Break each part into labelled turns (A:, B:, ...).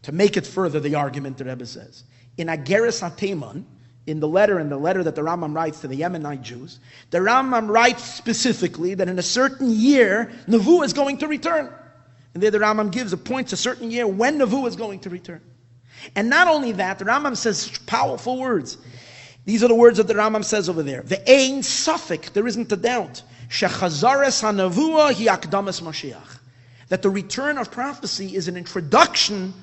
A: To make it further, the argument the Rebbe says, in Ageres HaTeman, in the letter that the Rambam writes to the Yemenite Jews, the Rambam writes specifically that in a certain year, Nevuah is going to return. And there the Rambam points a certain year when Nevuah is going to return. And not only that, the Rambam says powerful words. These are the words that the Rambam says over there. The ein safek, there isn't a doubt. Shechazares ha-nevuah hi akdamas Mashiach. That the return of prophecy is an introduction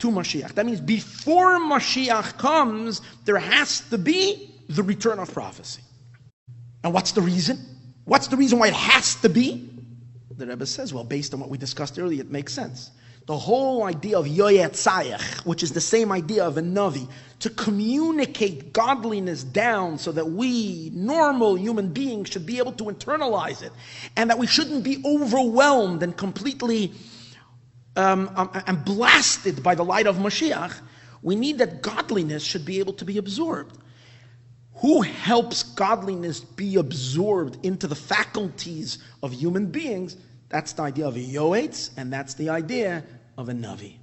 A: to Mashiach. That means before Mashiach comes, there has to be the return of prophecy. And what's the reason? What's the reason why it has to be? The Rebbe says, well, based on what we discussed earlier, it makes sense. The whole idea of yoyetzayach, which is the same idea of a Navi, to communicate godliness down so that we, normal human beings, should be able to internalize it, and that we shouldn't be overwhelmed and completely and blasted by the light of Mashiach. We need that godliness should be able to be absorbed. Who helps godliness be absorbed into the faculties of human beings? That's the idea of a yoetz, and that's the idea of a Navi.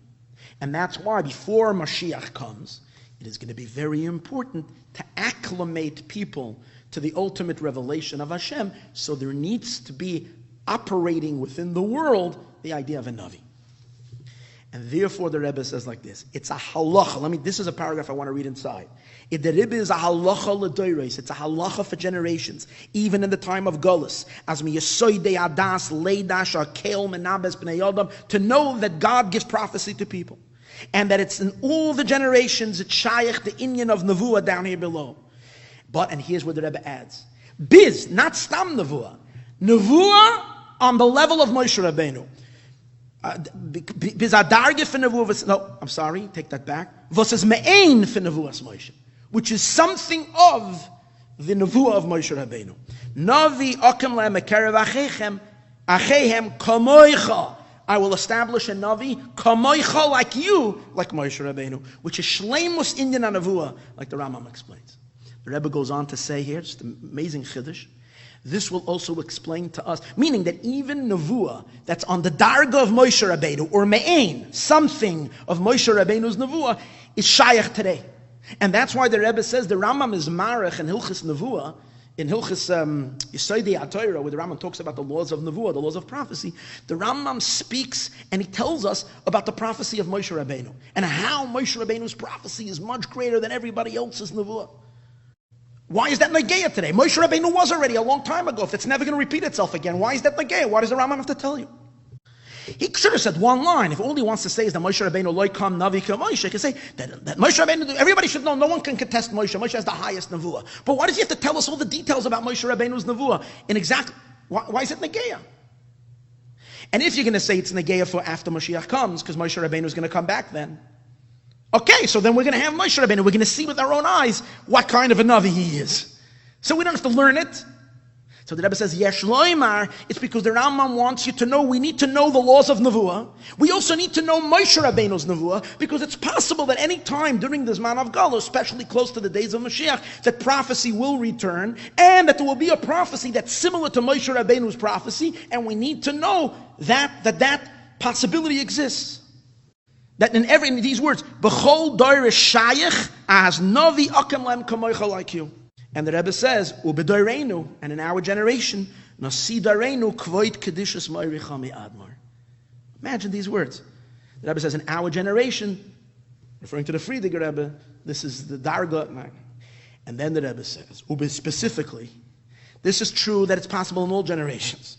A: And that's why before Mashiach comes, it is going to be very important to acclimate people to the ultimate revelation of Hashem, so there needs to be operating within the world the idea of a Navi. And therefore the Rebbe says like this, it's a halacha. This is a paragraph I want to read inside. The Rebbe is a halacha l'doros. It's a halacha for generations, even in the time of Golus. As mi yesoidei adas leidash akel menabes bnei yodam, to know that God gives prophecy to people. And that it's in all the generations, it's shayach, the inyan of nevuah down here below. And here's where the Rebbe adds, biz, not stam nevuah. Nevuah on the level of Moshe Rabbeinu. No, I'm sorry, take that back. Which is something of the nevuah of Moshe Rabbeinu. Navi akem le'em acheihem kamoicha. I will establish a Navi kamoicha, like you, like Moshe Rabbeinu, which is shleimus inyan nevuah, like the Rambam explains. The Rebbe goes on to say here, just an amazing chiddush. This will also explain to us, meaning that even nevuah that's on the darga of Moshe Rabbeinu, or me'ein, something of Moshe Rabbeinu's nevuah, is shayach today. And that's why the Rebbe says the Rambam is marech in Hilchis Nevuah, in Hilchis Yesodei HaTorah, where the Rambam talks about the laws of nevuah, the laws of prophecy. The Rambam speaks and he tells us about the prophecy of Moshe Rabbeinu, and how Moshe Rabbeinu's prophecy is much greater than everybody else's nevuah. Why is that Nageya today? Moshe Rabbeinu was already a long time ago. If it's never going to repeat itself again, why is that Nageya? Why does the Rambam have to tell you? He should have said one line. If all he wants to say is that Moshe Rabbeinu loy kam Navi ka Moshe, he can say that Moshe Rabbeinu, everybody should know, no one can contest Moshe. Moshe has the highest nevuah. But why does he have to tell us all the details about Moshe Rabbeinu's nevuah? Why is it Nageya? And if you're going to say it's Nageya for after Mashiach comes, because Moshe Rabbeinu is going to come back then, okay, so then we're going to have Moshe Rabbeinu. We're going to see with our own eyes what kind of a Navi he is. So we don't have to learn it. So the Rebbe says, Yesh loimar, it's because the Rambam wants you to know, we need to know the laws of Nevuah. We also need to know Moshe Rabbeinu's Nevuah, because it's possible that any time during the Zman of Galus, especially close to the days of Mashiach, that prophecy will return, and that there will be a prophecy that's similar to Moshe Rabbeinu's prophecy, and we need to know that possibility exists. That in these words, B'chol doirish shayach as Navi akem lem kamoicha, like you. And the Rebbe says, Ubedoireinu, and in our generation, Nasi doireinu kvoit kedishus ma'iricha mi'admar. Imagine these words. The Rebbe says, in our generation, referring to the Friedman Rebbe, this is the darga. And then the Rebbe says, specifically, this is true that it's possible in all generations.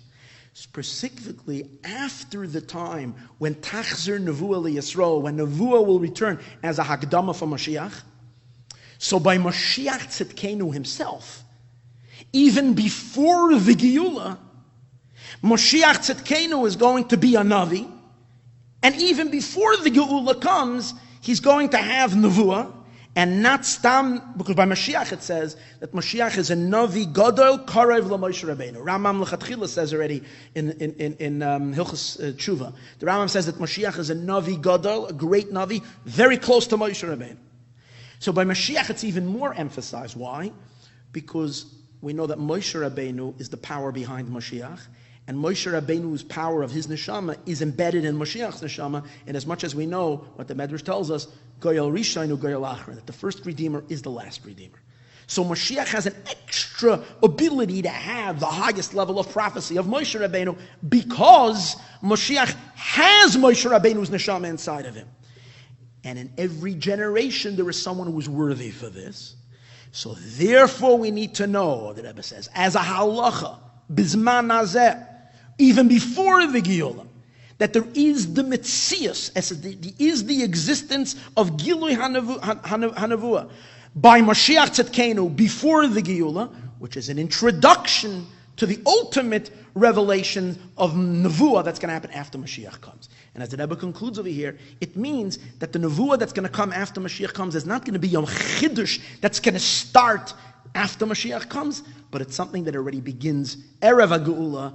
A: Specifically after the time when Tachzer Nevuah Yisrael, when Nevuah will return as a Hakdama for Mashiach. So by Mashiach Tzidkenu himself, even before the Geula, Mashiach Tzidkenu is going to be a Navi, and even before the Geula comes, he's going to have Nevuah, and not Stam, because by Mashiach it says that Mashiach is a Navi Gadol Karev LaMoshe Rabbeinu. Rambam Lechatchila says already in Hilchos Tshuva. The Rambam says that Mashiach is a Navi Gadol, a great Navi, very close to Moshe Rabbeinu. So by Mashiach it's even more emphasized. Why? Because we know that Moshe Rabbeinu is the power behind Mashiach, And Moshe Rabbeinu's power of his neshama is embedded in Moshiach's neshama, and as much as we know what the Medrash tells us, Goyal Rishaynu Goyal Achron, that the first Redeemer is the last Redeemer. So Moshiach has an extra ability to have the highest level of prophecy of Moshe Rabbeinu because Moshiach has Moshe Rabbeinu's neshama inside of him. And in every generation there is someone who is worthy for this. So therefore we need to know, the Rebbe says, as a halacha, bizman nazeh, even before the Geula, that there is the Metzius, there is the existence of Gilui Hanavua by Mashiach Tzedkenu before the Geula, which is an introduction to the ultimate revelation of Nevuah that's going to happen after Mashiach comes. And as the Rebbe concludes over here, it means that the Nevuah that's going to come after Mashiach comes is not going to be Yom Chidush that's going to start after Mashiach comes, but it's something that already begins Erev HaGeula,